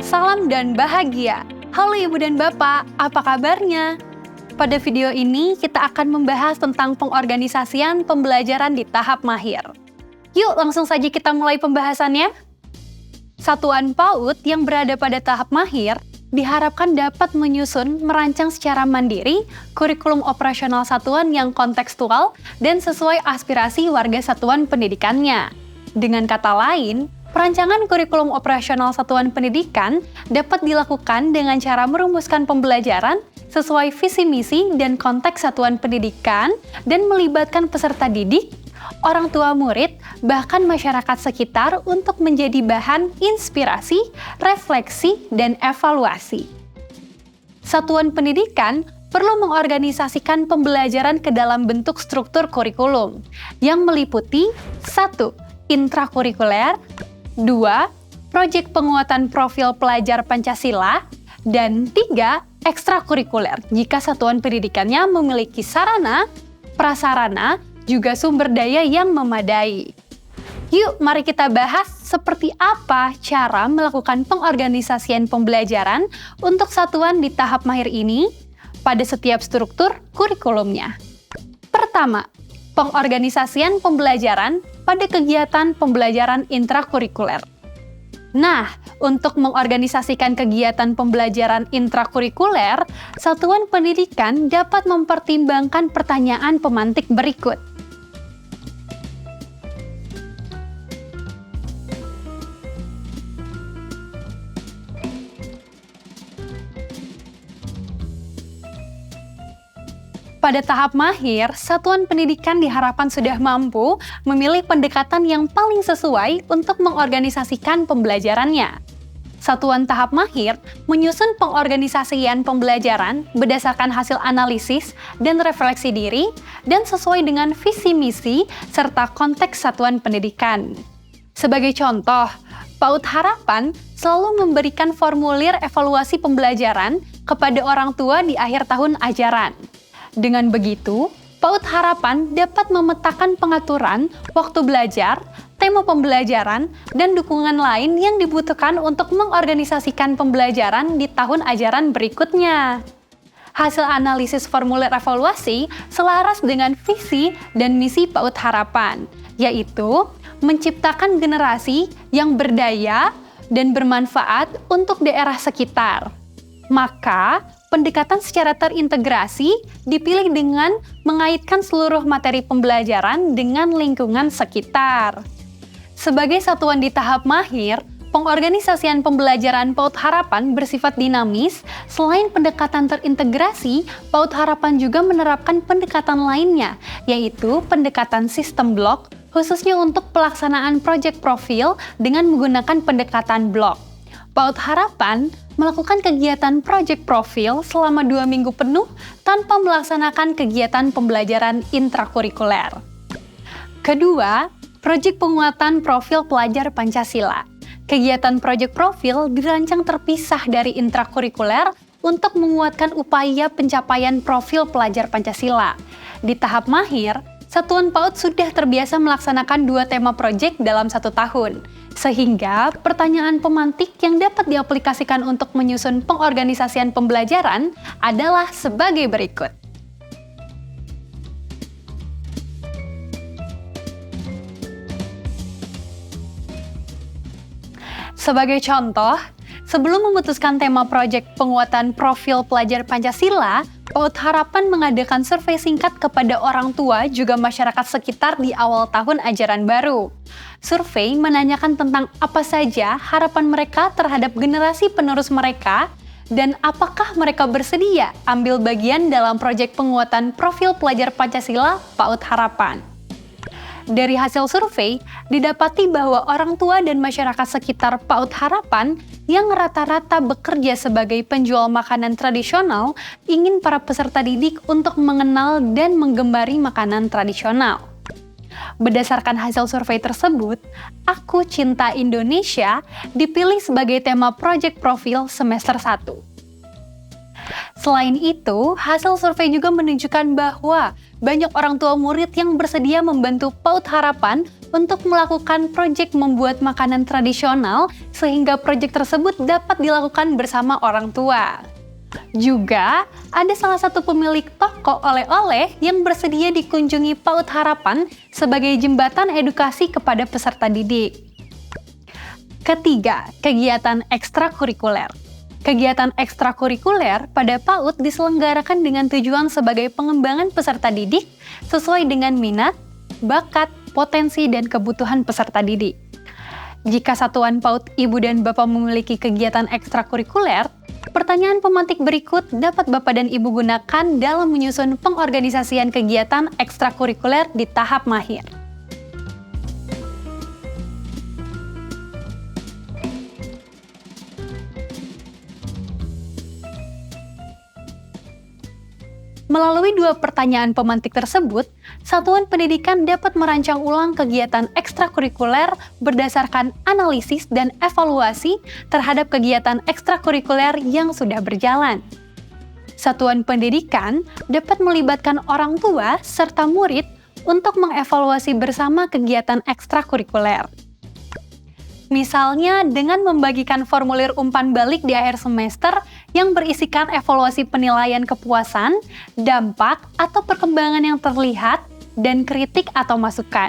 salam dan bahagia. Halo Ibu dan Bapak, apa kabarnya? Pada video ini kita akan membahas tentang pengorganisasian pembelajaran di tahap mahir. Yuk langsung saja kita mulai pembahasannya. Satuan PAUD yang berada pada tahap mahir diharapkan dapat menyusun, merancang secara mandiri kurikulum operasional satuan yang kontekstual dan sesuai aspirasi warga satuan pendidikannya. Dengan kata lain, perancangan kurikulum operasional satuan pendidikan dapat dilakukan dengan cara merumuskan pembelajaran sesuai visi misi dan konteks satuan pendidikan dan melibatkan peserta didik, orang tua murid, bahkan masyarakat sekitar untuk menjadi bahan inspirasi, refleksi, dan evaluasi. Satuan pendidikan perlu mengorganisasikan pembelajaran ke dalam bentuk struktur kurikulum yang meliputi 1. Intrakurikuler, 2. Proyek penguatan profil pelajar Pancasila, dan 3. Ekstrakurikuler jika satuan pendidikannya memiliki sarana, prasarana, juga sumber daya yang memadai. Yuk, mari kita bahas seperti apa cara melakukan pengorganisasian pembelajaran untuk satuan di tahap mahir ini pada setiap struktur kurikulumnya. Pertama, pengorganisasian pembelajaran pada kegiatan pembelajaran intrakurikuler. Nah, untuk mengorganisasikan kegiatan pembelajaran intrakurikuler, satuan pendidikan dapat mempertimbangkan pertanyaan pemantik berikut. Pada tahap mahir, satuan pendidikan diharapkan sudah mampu memilih pendekatan yang paling sesuai untuk mengorganisasikan pembelajarannya. Satuan tahap mahir menyusun pengorganisasian pembelajaran berdasarkan hasil analisis dan refleksi diri dan sesuai dengan visi misi serta konteks satuan pendidikan. Sebagai contoh, PAUD Harapan selalu memberikan formulir evaluasi pembelajaran kepada orang tua di akhir tahun ajaran. Dengan begitu, PAUD Harapan dapat memetakan pengaturan, waktu belajar, tema pembelajaran, dan dukungan lain yang dibutuhkan untuk mengorganisasikan pembelajaran di tahun ajaran berikutnya. Hasil analisis formulir evaluasi selaras dengan visi dan misi PAUD Harapan, yaitu menciptakan generasi yang berdaya dan bermanfaat untuk daerah sekitar. Maka, pendekatan secara terintegrasi dipilih dengan mengaitkan seluruh materi pembelajaran dengan lingkungan sekitar. Sebagai satuan di tahap mahir, pengorganisasian pembelajaran PAUD Harapan bersifat dinamis. Selain pendekatan terintegrasi, PAUD Harapan juga menerapkan pendekatan lainnya, yaitu pendekatan sistem blok, khususnya untuk pelaksanaan proyek profil dengan menggunakan pendekatan blok. PAUD Harapan melakukan kegiatan proyek profil selama 2 minggu penuh tanpa melaksanakan kegiatan pembelajaran intrakurikuler. Kedua, proyek penguatan profil pelajar Pancasila. Kegiatan proyek profil dirancang terpisah dari intrakurikuler untuk menguatkan upaya pencapaian profil pelajar Pancasila. Di tahap mahir, Satuan PAUD sudah terbiasa melaksanakan 2 tema proyek dalam 1 tahun, sehingga pertanyaan pemantik yang dapat diaplikasikan untuk menyusun pengorganisasian pembelajaran adalah sebagai berikut. Sebagai contoh, sebelum memutuskan tema proyek penguatan profil pelajar Pancasila, PAUD Harapan mengadakan survei singkat kepada orang tua juga masyarakat sekitar di awal tahun ajaran baru. Survei menanyakan tentang apa saja harapan mereka terhadap generasi penerus mereka dan apakah mereka bersedia ambil bagian dalam proyek penguatan profil pelajar Pancasila PAUD Harapan. Dari hasil survei, didapati bahwa orang tua dan masyarakat sekitar PAUD Harapan yang rata-rata bekerja sebagai penjual makanan tradisional ingin para peserta didik untuk mengenal dan menggembari makanan tradisional. Berdasarkan hasil survei tersebut, Aku Cinta Indonesia dipilih sebagai tema proyek profil semester 1. Selain itu, hasil survei juga menunjukkan bahwa banyak orang tua murid yang bersedia membantu PAUD Harapan untuk melakukan proyek membuat makanan tradisional sehingga proyek tersebut dapat dilakukan bersama orang tua. Juga, ada salah satu pemilik toko oleh-oleh yang bersedia dikunjungi PAUD Harapan sebagai jembatan edukasi kepada peserta didik. Ketiga, kegiatan ekstrakurikuler. Kegiatan ekstrakurikuler pada PAUD diselenggarakan dengan tujuan sebagai pengembangan peserta didik sesuai dengan minat, bakat, potensi, dan kebutuhan peserta didik. Jika satuan PAUD Ibu dan Bapak memiliki kegiatan ekstrakurikuler, pertanyaan pemantik berikut dapat Bapak dan Ibu gunakan dalam menyusun pengorganisasian kegiatan ekstrakurikuler di tahap mahir. Melalui dua pertanyaan pemantik tersebut, satuan pendidikan dapat merancang ulang kegiatan ekstrakurikuler berdasarkan analisis dan evaluasi terhadap kegiatan ekstrakurikuler yang sudah berjalan. Satuan pendidikan dapat melibatkan orang tua serta murid untuk mengevaluasi bersama kegiatan ekstrakurikuler. Misalnya dengan membagikan formulir umpan balik di akhir semester yang berisikan evaluasi penilaian kepuasan, dampak, atau perkembangan yang terlihat, dan kritik atau masukan.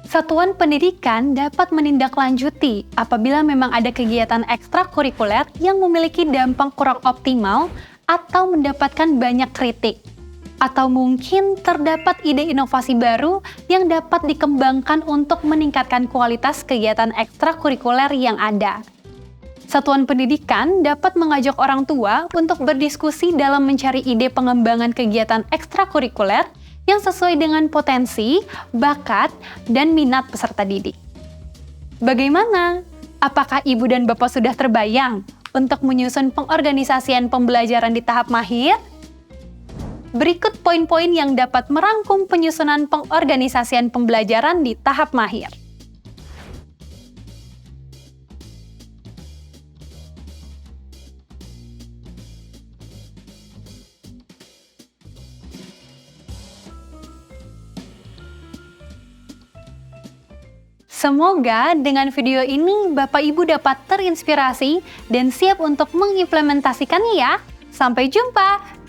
Satuan pendidikan dapat menindaklanjuti apabila memang ada kegiatan ekstrakurikuler yang memiliki dampak kurang optimal atau mendapatkan banyak kritik. Atau mungkin terdapat ide inovasi baru yang dapat dikembangkan untuk meningkatkan kualitas kegiatan ekstrakurikuler yang ada. Satuan pendidikan dapat mengajak orang tua untuk berdiskusi dalam mencari ide pengembangan kegiatan ekstrakurikuler yang sesuai dengan potensi, bakat, dan minat peserta didik. Bagaimana? Apakah Ibu dan Bapak sudah terbayang untuk menyusun pengorganisasian pembelajaran di tahap mahir? Berikut poin-poin yang dapat merangkum penyusunan pengorganisasian pembelajaran di tahap mahir. Semoga dengan video ini Bapak Ibu dapat terinspirasi dan siap untuk mengimplementasikannya ya. Sampai jumpa!